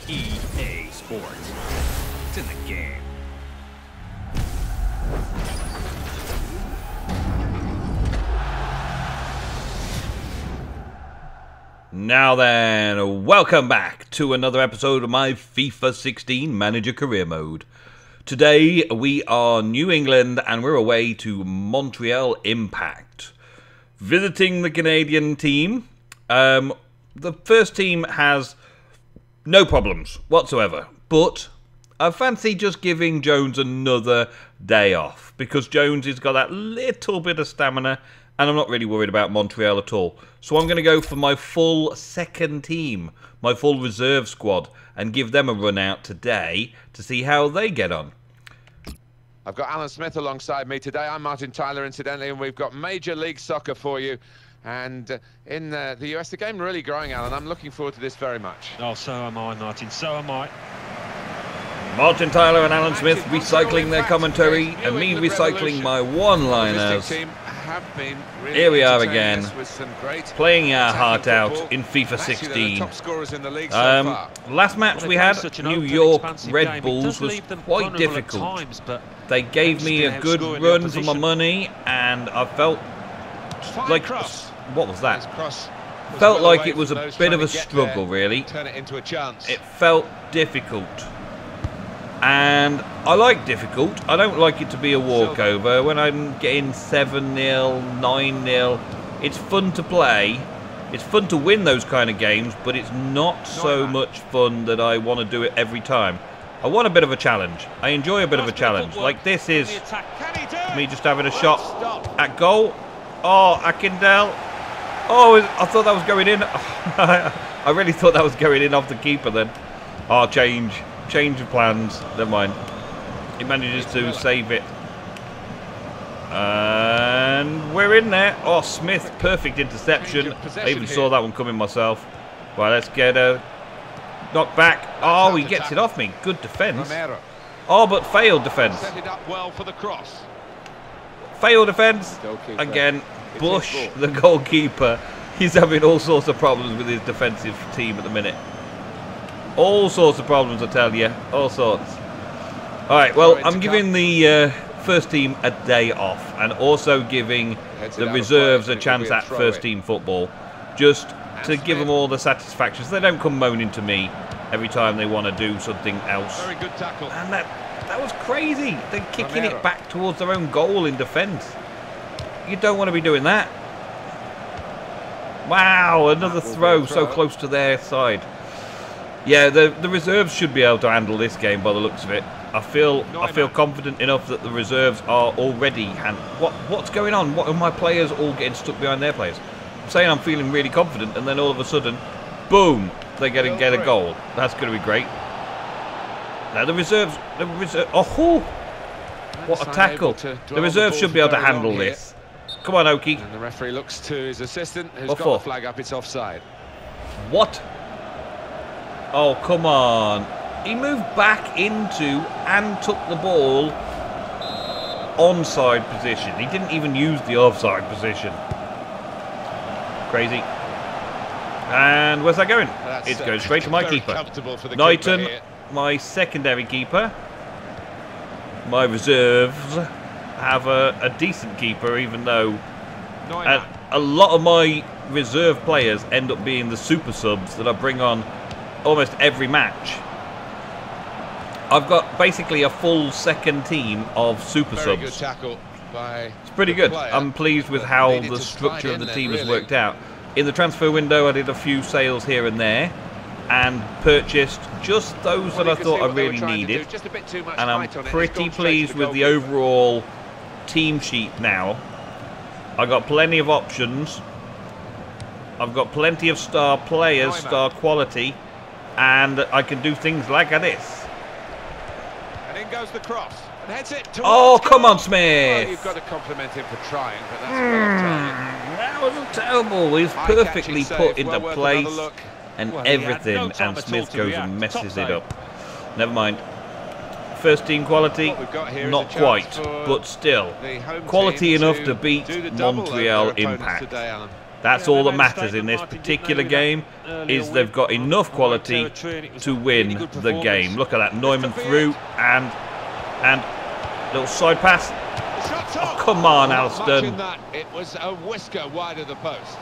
EA Sports. It's in the game. Now then, welcome back to another episode of my FIFA 16 Manager Career Mode. Today we are New England and we're away to Montreal Impact. Visiting the Canadian team. The first team has no problems whatsoever, but I fancy just giving Jones another day off because Jones has got that little bit of stamina and I'm not really worried about Montreal at all. So I'm going to go for my full second team, my full reserve squad, and give them a run out today to see how they get on. I've got Alan Smith alongside me today. I'm Martin Tyler, incidentally, and we've got Major League Soccer for you. And in the US, the game really growing, Alan. I'm looking forward to this very much. Oh, so am I, Martin. So am I. Martin Tyler and Alan Smith recycling their commentary and me recycling my one-liners. Here we are again, playing our heart out in FIFA 16. Last match we had, New York Red Bulls, was quite difficult. They gave me a good run for my money and I felt like, what was that? Felt like it was a bit of a struggle, really. It felt difficult. And I like difficult. I don't like it to be a walkover. When I'm getting 7-0, 9-0, it's fun to play. It's fun to win those kind of games, but it's not so much fun that I want to do it every time. I want a bit of a challenge. I enjoy a bit of a challenge. Like this is me just having a shot at goal. Oh, Akindele. Oh, I thought that was going in. I really thought that was going in off the keeper then. Oh, change of plans. Never mind. He manages to save it. And we're in there. Oh, Smith, perfect interception. I even saw that one coming myself. Right, let's get a knock back. Oh, he gets it off me. Good defence. Oh, but failed defence. Failed defence. Again, Bush, the goalkeeper, he's having all sorts of problems with his defensive team at the minute. All sorts of problems, I tell you. All sorts. Alright, well, I'm giving the first team a day off and also giving the reserves a chance at first team football. Just to give them all the satisfaction so they don't come moaning to me every time they want to do something else. Very good tackle. And that was crazy. They're kicking it back towards their own goal in defence. You don't want to be doing that. Wow, another throw so close to their side. Yeah, the reserves should be able to handle this game by the looks of it. I feel confident enough that the reserves are already what's going on? What are my players all getting stuck behind their players? I'm saying I'm feeling really confident and then all of a sudden, boom, they get a goal. That's going to be great. Now the reserves, oh, what a tackle. The reserves should be able to handle this. Come on, Oki. And the referee looks to his assistant who's got the flag up, it's offside. What? Oh, come on. He moved back into and took the ball onside position. He didn't even use the offside position. Crazy. And where's that going? It goes straight to my keeper. Knighton, my secondary keeper. My reserves have a decent keeper, even though a lot of my reserve players end up being the super subs that I bring on almost every match. I've got basically a full second team of super subs. Good tackle by it's pretty good. I'm pleased with how the structure of the team has worked out. In the transfer window, I did a few sales here and there and purchased just those that I thought I really needed. And I'm pretty pleased with the overall team sheet now. I got plenty of options. I've got plenty of star players, star quality, and I can do things like this. And in goes the cross. And heads it towards oh, come on, Smith! Well, you've got to compliment him for trying, but that's that wasn't terrible. He's perfectly put into place and everything, and Smith goes and messes it up. Never mind. First team quality, not quite, but still quality enough to beat Montreal Impact. That's all that matters in this particular game, is they've got enough quality to win the game. Look at that, Neumann through, and little side pass. Oh, come on, Alston. It was a whisker wide of the post.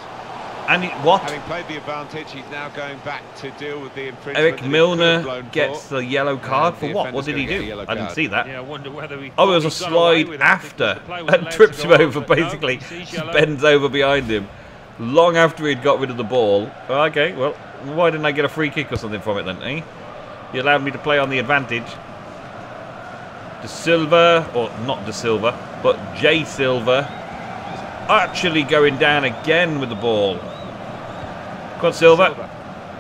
And what? Having played the advantage, he's now going back to deal with the infringement. Eric Milner gets the yellow card for what? What did he do? I didn't see that. Yeah, I wonder whether he Oh, it was a slide after and trips him over, basically. Bends over behind him. Long after he'd got rid of the ball. Okay, well, why didn't I get a free kick or something from it then, eh? He allowed me to play on the advantage. De Silva, or not De Silva, but J Silva, actually going down again with the ball. Come on, Silva.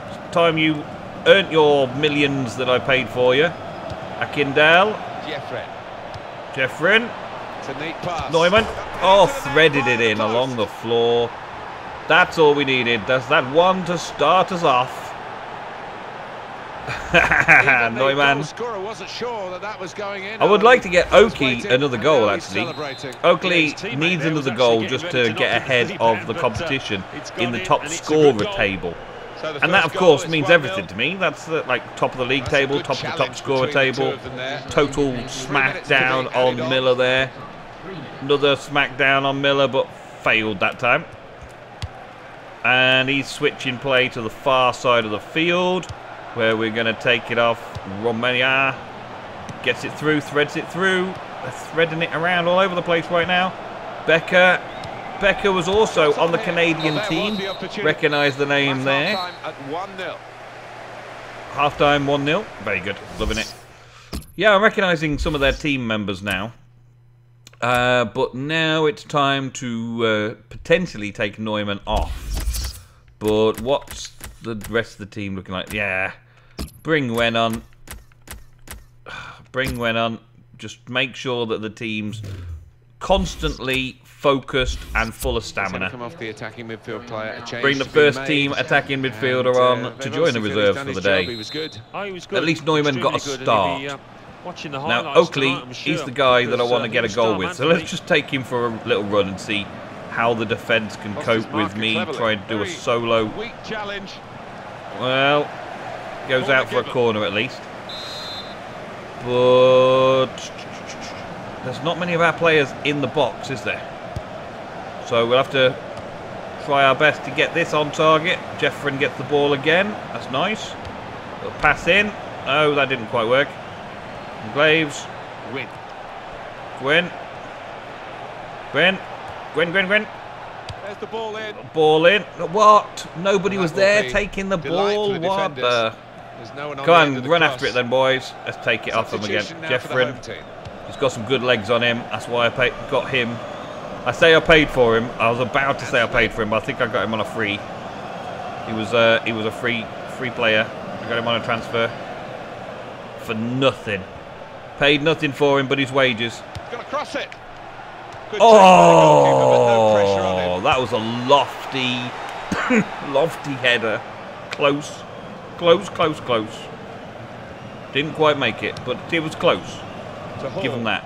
It's time you earned your millions that I paid for you. Akindale. Jeffrin. It's a neat pass. Neumann. Oh, threaded it in along the floor. That's all we needed. That's that one to start us off. Neumann. Wasn't sure that was going in. I would like to get Oakley another goal, actually. Oakley needs another goal just to get ahead of the competition in the top scorer table. And that, of course, means everything to me. That's like top of the league table, top of the top scorer table. Total smackdown on Miller there. Another smackdown on Miller, but failed that time. And he's switching play to the far side of the field, where we're going to take it off. Romania gets it through, threads it through. They're threading it around all over the place right now. Becker was also on the Canadian team. Recognise the name there. Half-time 1-0. Very good. Loving it. Yeah, I'm recognising some of their team members now. But now it's time to potentially take Neumann off. But what's the rest of the team looking like? Yeah. Bring Wen on. Bring Wen on. Just make sure that the team's constantly focused and full of stamina. Come off the attacking midfield player. Bring the first team attacking midfielder on to join the reserves for the day. At least Neumann got a start. Now Oakley, he's the guy that I want to get a goal with. So let's just take him for a little run and see how the defence can cope with me trying to do a solo. Well, goes out for a corner at least. But there's not many of our players in the box, is there? So we'll have to try our best to get this on target. Jeffrin gets the ball again. That's nice. We'll pass in. Oh, that didn't quite work. Glaves. Gwen. There's the ball in. Ball in. What? Nobody was there taking the ball. What the? Come on, run after it then, boys. Let's take it off him again. Jeffrin. He's got some good legs on him. That's why I got him. I say I paid for him. I was about to say I paid for him, but I think I got him on a free. He was a free player. I got him on a transfer for nothing. Paid nothing for him but his wages. Gonna cross it. Good oh, that was a lofty, lofty header. Close. Didn't quite make it, but it was close. Give him that.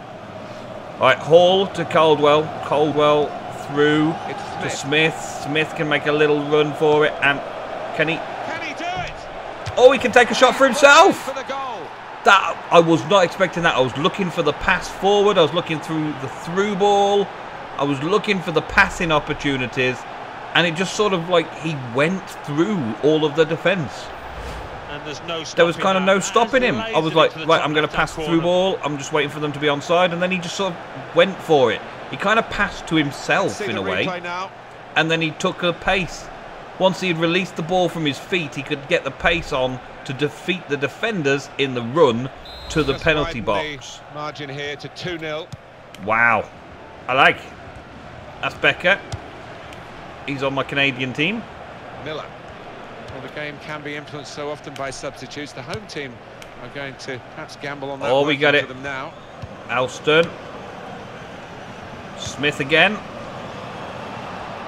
All right, Hall to Caldwell. Caldwell through to Smith. Smith can make a little run for it, and can he do it? Oh, he can take a shot for himself. That I was not expecting that. I was looking for the pass forward. I was looking through the through ball. I was looking for the passing opportunities, and it just sort of like he went through all of the defence. And there's no there was kind of no stopping him. I was like, right, I'm going to pass through ball. I'm just waiting for them to be onside, and then he just sort of went for it. He kind of passed to himself in a way, and then he took a pace. Once he had released the ball from his feet, he could get the pace on to defeat the defenders in the run to the penalty box. Margin here to 2-0. Wow. I like. That's Becker. He's on my Canadian team. Miller. Well, the game can be influenced so often by substitutes. The home team are going to perhaps gamble on that. Oh, we got it. Them now. Alston. Smith again.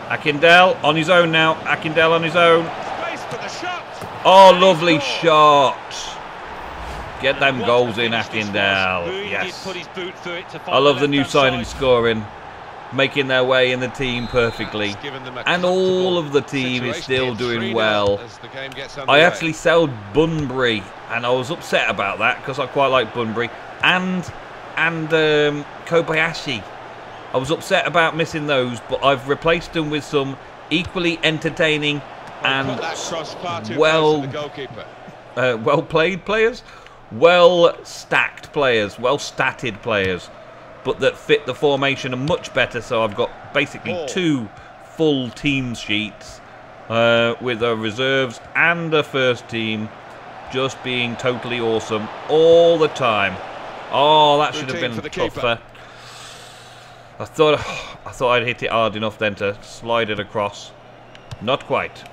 Akindale on his own now. Akindale on his own. Space for the shot. Oh, lovely shot. Get them goals in, Akindale. Yes. I love the new signing scoring. making their way in the team perfectly. And all of the team is still doing well. I actually sold Bunbury, and I was upset about that because I quite like Bunbury. And Kobayashi. I was upset about missing those, but I've replaced them with some equally entertaining and well-played players, well-stacked players, well-statted players, but that fit the formation much better. So I've got basically 2 full team sheets with the reserves and the first team just being totally awesome all the time. Oh, that should have been tougher. I thought I'd hit it hard enough then to slide it across. Not quite.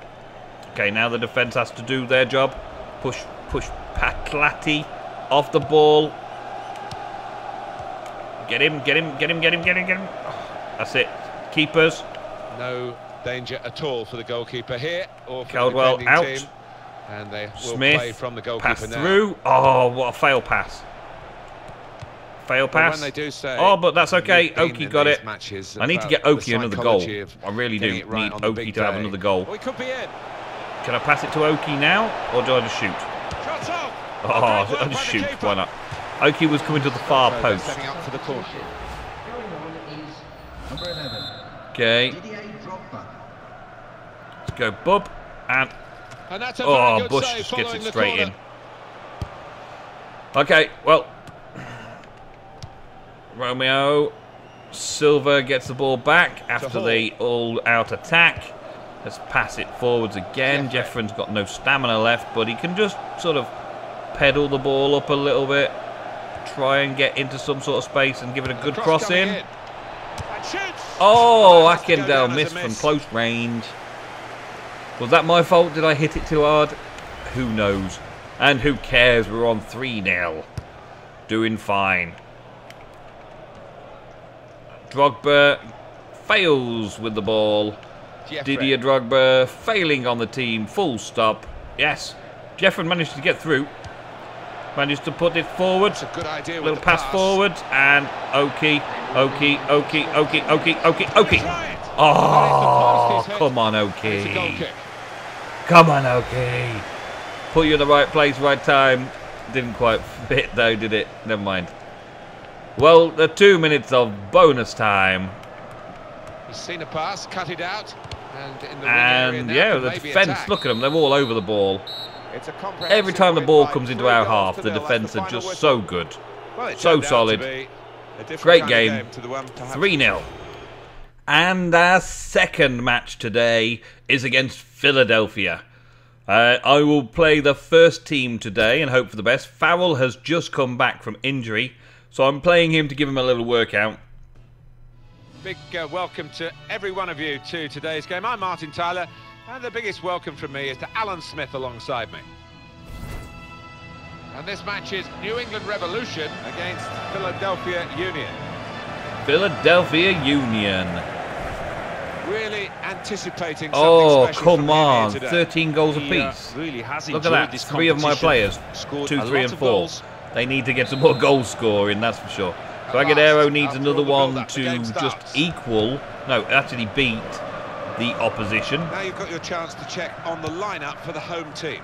Okay, now the defence has to do their job. Push Patlati off the ball. Get him. That's it. Keepers. No danger at all for the goalkeeper here. Or for Caldwell the out. team. And they will Smith play from the goalkeeper pass now. through. Oh, what a fail pass. Fail pass. When they do say, oh, but that's okay. Oki got it. Matches, I need to get Oki another goal. I really do need Oki to have another goal. Oh, could be in. Can I pass it to Oki now, or do I just shoot? Oh, I just shoot. Why not? Oki was coming to the far post. Setting up for the corner. Okay. Let's go, Bub. And oh, Bush just gets it straight in. Okay, well. Romeo Silva gets the ball back after the all-out attack. Let's pass it forwards again. Jeffren's got no stamina left, but he can just sort of pedal the ball up a little bit, try and get into some sort of space and give it a good cross in. Oh, Akindele missed from close range. Was that my fault? Did I hit it too hard? Who knows? And who cares? We're on 3-0. Doing fine. Drogba fails with the ball. Didier Drogba failing on the team. Full stop. Yes. Jeffren managed to get through. Managed to put it forward. That's a good idea. Little pass forward. And Oki. Oh, come on, Oki. Come on, Oki. Put you in the right place, right time. Didn't quite fit though, did it? Never mind. Well, the 2 minutes of bonus time. He's seen a pass, cut it out. And yeah, the defence, look at them, they're all over the ball. Every time the ball comes into our half, the defence are just so good. So solid. Great game. 3-0. And our second match today is against Philadelphia. I will play the first team today and hope for the best. Farrell has just come back from injury, so I'm playing him to give him a little workout. Big welcome to every one of you to today's game. I'm Martin Tyler, and the biggest welcome from me is to Alan Smith alongside me. And this match is New England Revolution against Philadelphia Union. Philadelphia Union. Really anticipating something special come from on, here today. 13 goals apiece. Really has Look at that, 3 of my players, 2, 3 and 4. They need to get some more goal scoring, that's for sure. So Agudero needs another one to just equal, no, actually beat the opposition. Now you've got your chance to check on the lineup for the home team.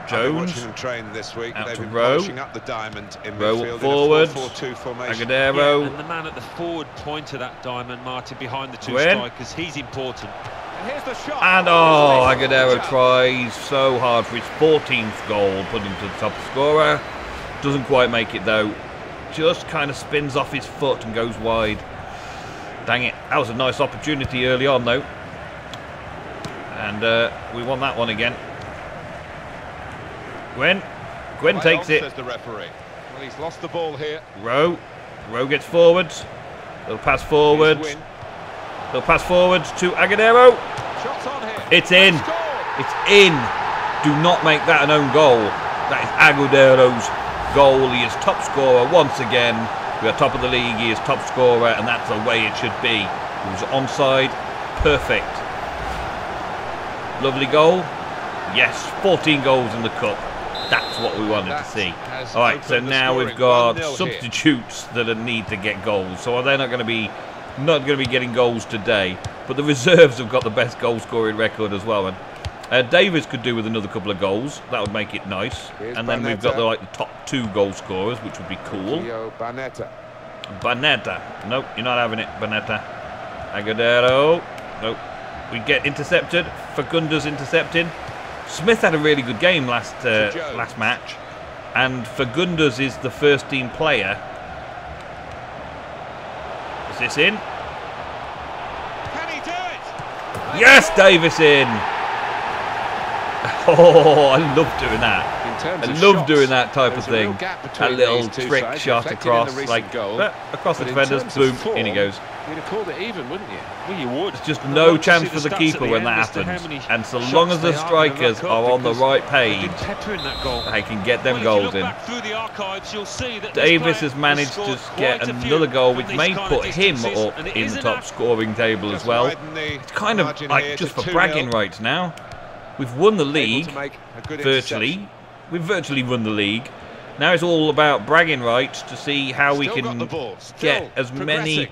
Jones them train this week. out They've to been Rowe. polishing up the diamond in Rowe midfield forward. in a 4-4-2 formation. Agudero. Yeah, and the man at the forward point of that diamond, Martin, behind the two Gwen. strikers, he's important. And here's the shot. And oh, Agudero tries so hard for his 14th goal, put him to the top scorer. Doesn't quite make it though. Just kind of spins off his foot and goes wide. Dang it, that was a nice opportunity early on though. And we won that one again. Gwen takes it. Says the referee. Well, he's lost the ball here. Rowe gets forwards. Little pass forwards. Little pass forwards to Agudero. Shots on here. It's in. It's in. Do not make that an own goal. That is Agudero's goal. He is top scorer once again. We are top of the league. He is top scorer, and that's the way it should be. He was onside. Perfect. Lovely goal. Yes, 14 goals in the cup. That's what we wanted to see. Alright, so now we've got substitutes that need to get goals. So they're not going to be not going to be getting goals today. But the reserves have got the best goal-scoring record as well. And Davis could do with another couple of goals. That would make it nice. And then we've got the top 2 goal scorers, which would be cool. Banetta. Nope, you're not having it, Banetta. Agudero. Nope. We get intercepted. Fagundes intercepted. Smith had a really good game last match. And Fagundes is the first-team player. Is this in? Can he do it? Yes, Davis in! Oh, I love doing that. I love doing that type of thing. That little trick shot across, like across the defenders, boom, in he goes. You'd have called it even, wouldn't you? Well, you would. There's just no chance for the keeper when that happens. And so long as the strikers are on the right page, they can get them goals in. Davis has managed to get another goal, which may put him up in the top scoring table as well. It's kind of like just for bragging rights now. We've won the league, virtually. We've virtually won the league. Now it's all about bragging rights to see how we can get as many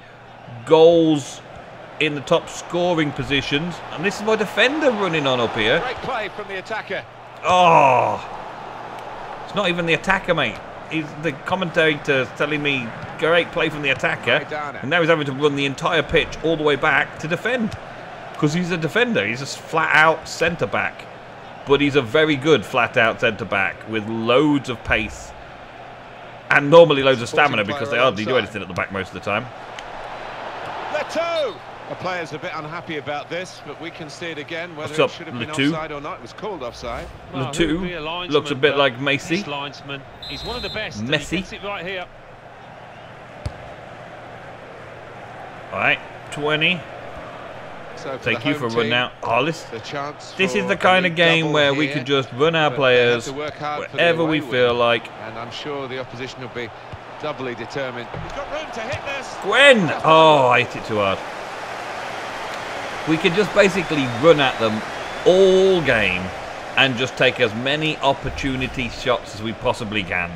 goals in the top scoring positions. And this is my defender running on up here. Great play from the attacker. Oh, it's not even the attacker, mate. He's the commentator telling me great play from the attacker, and now he's having to run the entire pitch all the way back to defend. Because he's a defender. He's a flat-out centre-back. But he's a very good flat-out centre-back with loads of pace. And normally loads of stamina because they hardly do anything at the back most of the time. Leto! The player's a bit unhappy about this, but we can see it again. Whether What's up, it should have been Leto? offside or not, it was called offside. Leto looks a bit like Macy. He's one of the best. Messi. It right here. Alright, 20. So Thank you for running out. Oh, this is the for kind a of game double where we here, could just run our but players they have to work hard for the wherever we away feel win. like. And I'm sure the opposition will be doubly determined. He's got room to hit this. Gwen! Oh, I hit it too hard. We could just basically run at them all game and just take as many opportunity shots as we possibly can,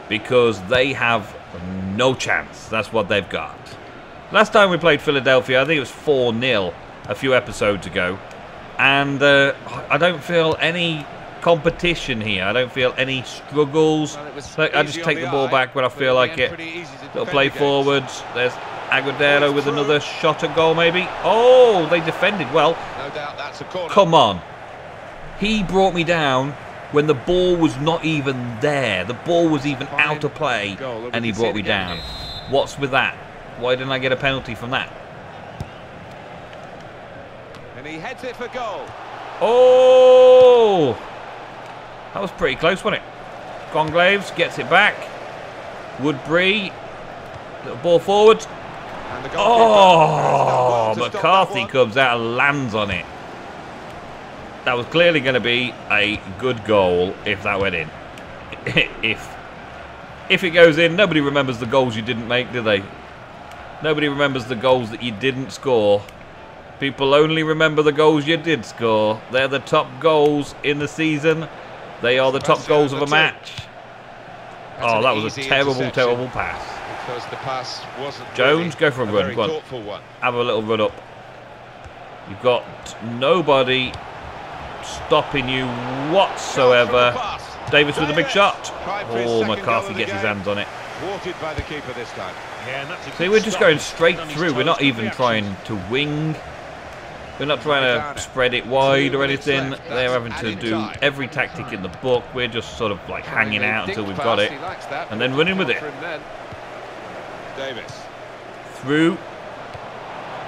because they have no chance. That's what they've got. Last time we played Philadelphia, I think it was 4-0 a few episodes ago, and I don't feel any competition here. I don't feel any struggles. I just take the ball back when I feel like it. Little play forwards. There's Agudero with another shot at goal, maybe. Oh, they defended well. No doubt that's a corner. Come on. He brought me down when the ball was not even there. The ball was even out of play, and he brought me down. What's with that? Why didn't I get a penalty from that? And he heads it for goal. Oh! That was pretty close, wasn't it? Gonglaves gets it back. Woodbury. Little ball forward. Oh! McCarthy comes out and lands on it. That was clearly going to be a good goal if that went in. If it goes in, nobody remembers the goals you didn't make, do they? Nobody remembers the goals that you didn't score. People only remember the goals you did score. They're the top goals in the season. They are the top goals of a match. Oh, that was a terrible, terrible pass. Because the pass wasn't Jones, go for a run. Go on. Have a little run up. You've got nobody stopping you whatsoever. Davis with a big shot. Oh, McCarthy gets his hands on it. Thwarted by the keeper this time. See, we're just going straight through. We're not even trying to wing. We're not trying to spread it wide or anything. They're having to do every tactic in the book. We're just sort of like hanging out until we've got it, and then running with it. Davis. Through.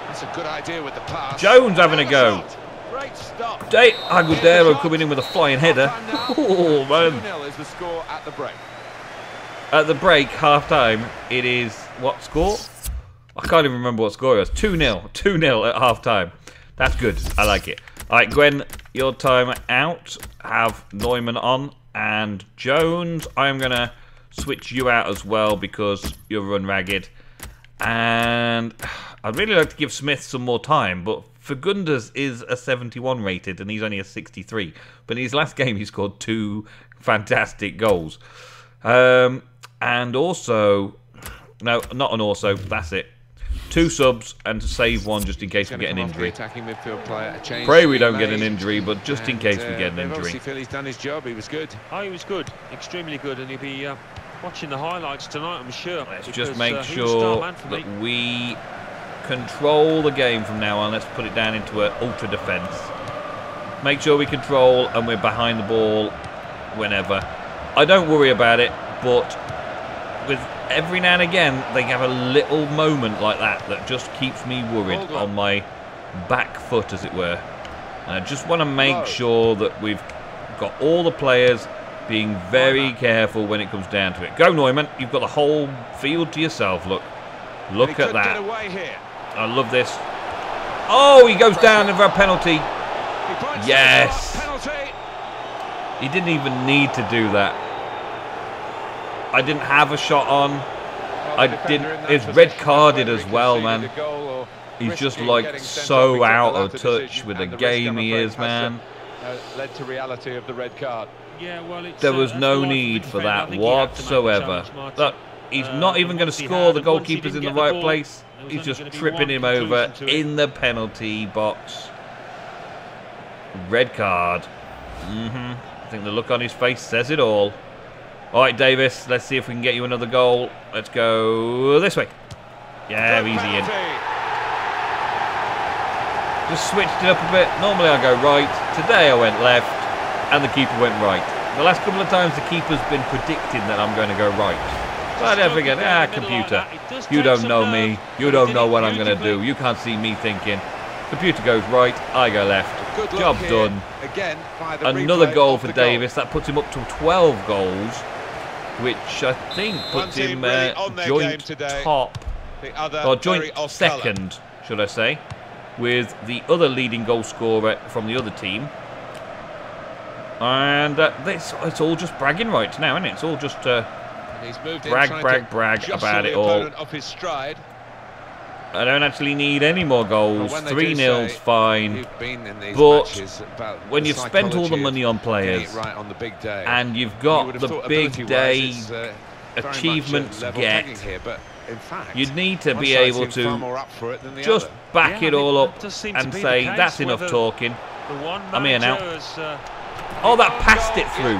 That's a good idea with the pass. Jones having a go. Great stop. Agudero coming in with a flying header. Oh, man. 2-0 is the score at the break. At the break, half-time, it is what score? I can't even remember what score it was. 2-0. 2-0 at half-time. That's good. I like it. All right, Gwen, your time out. Have Neumann on. And Jones, I'm going to switch you out as well because you're run ragged. And I'd really like to give Smith some more time, but Fagundes is a 71 rated and he's only a 63. But in his last game, he scored 2 fantastic goals. And also, no, not an also, that's it. 2 subs and to save 1 just in case we get an injury. Attacking midfield player, Pray we don't get an injury, but just in case we get an injury. Obviously feel he's done his job. He was good. Oh, he was good, extremely good, and he'll be watching the highlights tonight, I'm sure. Let's just make sure that we control the game from now on. Let's put it down into an ultra defence. Make sure we control and we're behind the ball whenever. I don't worry about it, but with every now and again they have a little moment like that just keeps me worried on my back foot, as it were. And I just want to make sure that we've got all the players being very careful when it comes down to it. Go Neumann, you've got the whole field to yourself. Look at that. I love this. Oh, he goes down for a penalty. Yes. He didn't even need to do that. I didn't have a shot on. I didn't. It's red carded as well, man. He's just like so out of touch with the game he is, man. Led to reality of the red card. Yeah, well, there was no need for that whatsoever. Look, he's not even going to score. The goalkeeper's in the right place. He's just tripping him over in the penalty box. Red card. I think the look on his face says it all. All right, Davis, let's see if we can get you another goal. Let's go this way. Yeah, easy in. Just switched it up a bit. Normally I go right. Today I went left, and the keeper went right. The last couple of times the keeper's been predicting that I'm going to go right. But I figured, computer, you don't know me. You don't know what I'm going to do. You can't see me thinking. Computer goes right, I go left. Job done. Another goal for Davis. That puts him up to 12 goals, which I think puts him joint top, or joint second, should I say, with the other leading goal scorer from the other team. And it's all just bragging rights now, isn't it? It's all just brag about it all. I don't actually need any more goals. 3-0's fine. But when you've spent all the money on players and you've got the big day achievements get, you need to be able to just back it all up and say, that's enough talking. I'm here now. Oh, that passed it through.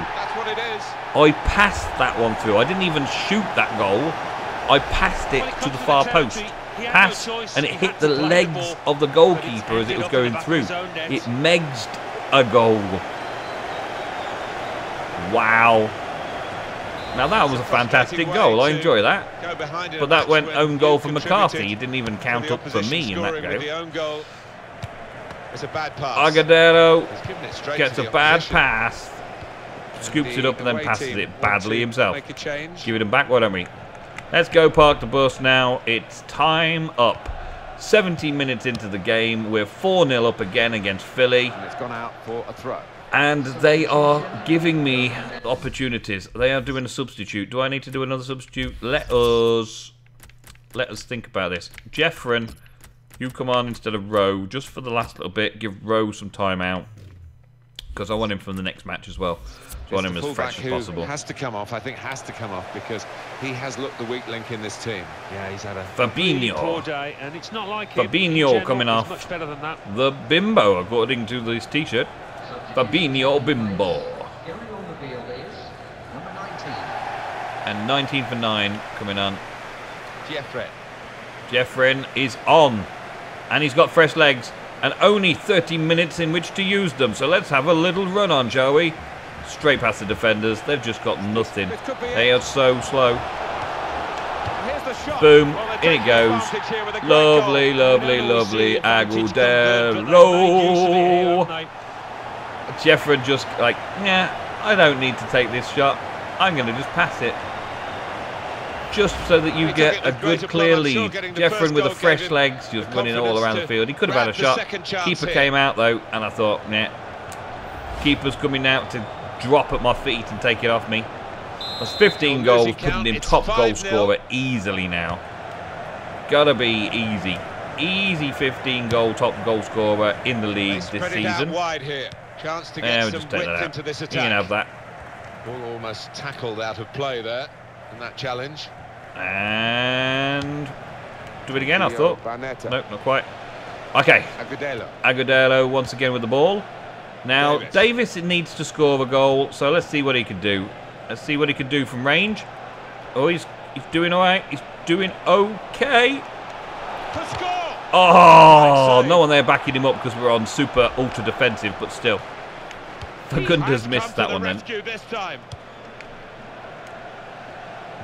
I passed that one through. I didn't even shoot that goal. I passed it to the far post. Pass, and it hit the legs of the goalkeeper as it was going through. It megged a goal. Wow. Now that was a fantastic goal. I enjoy that. But that went own goal for McCarthy. He didn't even count up for me in that goal. Agudero gets a bad pass, scoops it up and then passes it badly himself. Give it him back, why don't we? Let's go park the bus now. It's time up. 17 minutes into the game. We're 4-0 up again against Philly. And it's gone out for a throw. And they are giving me opportunities. They are doing a substitute. Do I need to do another substitute? Let us think about this. Jeffren, you come on instead of Rowe, just for the last little bit. Give Rowe some time out, because I want him from the next match as well. I want him as fresh as possible. Has to come off. I think has to come off because he has looked the weak link in this team. Yeah, he's had a Fabinho. poor day, and it's not like Fabinho coming off. Much better than that. The bimbo, according to this T-shirt. Fabinho bimbo. And 19 for 9 coming on. Jeffren is on, and he's got fresh legs and only 30 minutes in which to use them. So let's have a little run on, shall we? Straight past the defenders. They've just got nothing. They are so slow. Boom. In it goes. Lovely, lovely, lovely. Agudero. Jeffren just like, yeah, I don't need to take this shot. I'm going to just pass it. Just so that you get a good clear lead. Jeffren with the fresh legs just running all around the field. He could have had a shot. Keeper came out though, and I thought, nah. Keeper's coming out to drop at my feet and take it off me. That's 15 goals, putting him top goal scorer easily now. Gotta be easy. Easy 15 goal top goal scorer in the league this season. Yeah, we'll just take that out. You can have that. Ball almost tackled out of play there in that challenge. And do it again, I thought. Nope, not quite. Okay. Agudelo once again with the ball. Now, Davis needs to score a goal, so let's see what he can do. Let's see what he can do from range. Oh, he's doing all right. He's doing okay. Oh, no one there backing him up because we're on super ultra defensive, but still. Fagundes missed that one then.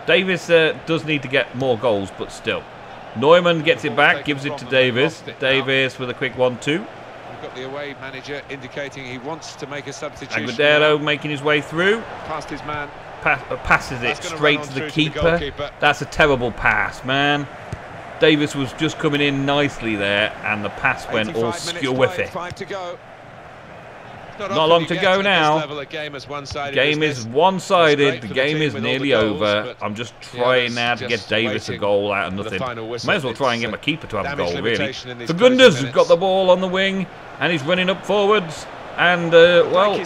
Davis does need to get more goals, but still. Neumann gets it back, gives it to Davis. Davis with a quick 1-2. We've got the away manager indicating he wants to make a substitution. Agudelo making his way through. Past his man. Passes it straight to the keeper. That's a terrible pass, man. Davis was just coming in nicely there, and the pass went all skew with it. Not long to go now. The game is one-sided. The game is nearly over. I'm just trying now to get Davis a goal out of nothing. May as well try and get my keeper to have a goal, really. Fagundes has got the ball on the wing, and he's running up forwards. And, well...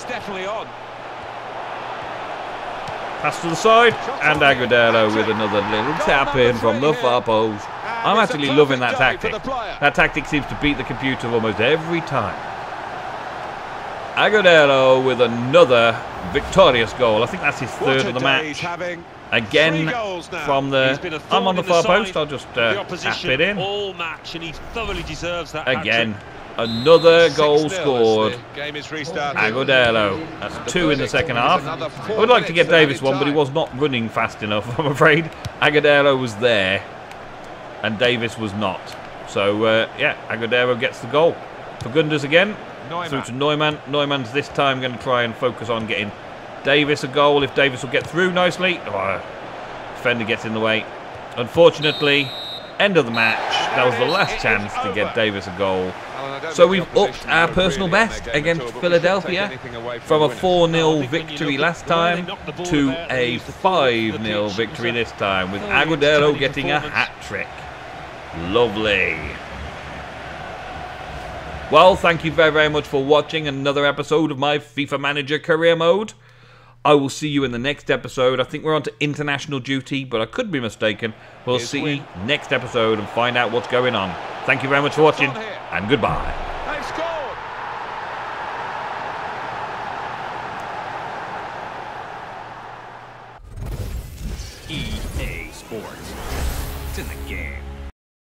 Pass to the side, and Agudelo with another little tap-in from the far post. I'm actually loving that tactic. That tactic seems to beat the computer almost every time. Agudelo with another victorious goal. I think that's his third of the match. Again from the... I'm on the far post. I'll just tap it in. Again, another goal scored. Agudelo. That's 2 in the second half. I would like to get Davis one, but he was not running fast enough, I'm afraid. Agudelo was there, and Davis was not. So, yeah, Agudelo gets the goal. Fagundes again. Through to Neumann. Neumann's this time going to try and focus on getting Davis a goal. If Davis will get through nicely. Oh, defender gets in the way. Unfortunately, end of the match. That was the last chance to get Davis a goal. So we've upped our personal best against Philadelphia from a 4-0 victory last time to a 5-0 victory this time, with Agudelo getting a hat-trick. Lovely. Well, thank you very, very much for watching another episode of my FIFA Manager Career Mode. I will see you in the next episode. I think we're on to international duty, but I could be mistaken. We'll see next episode and find out what's going on. Thank you very much for watching, and goodbye. EA Sports. It's in the game.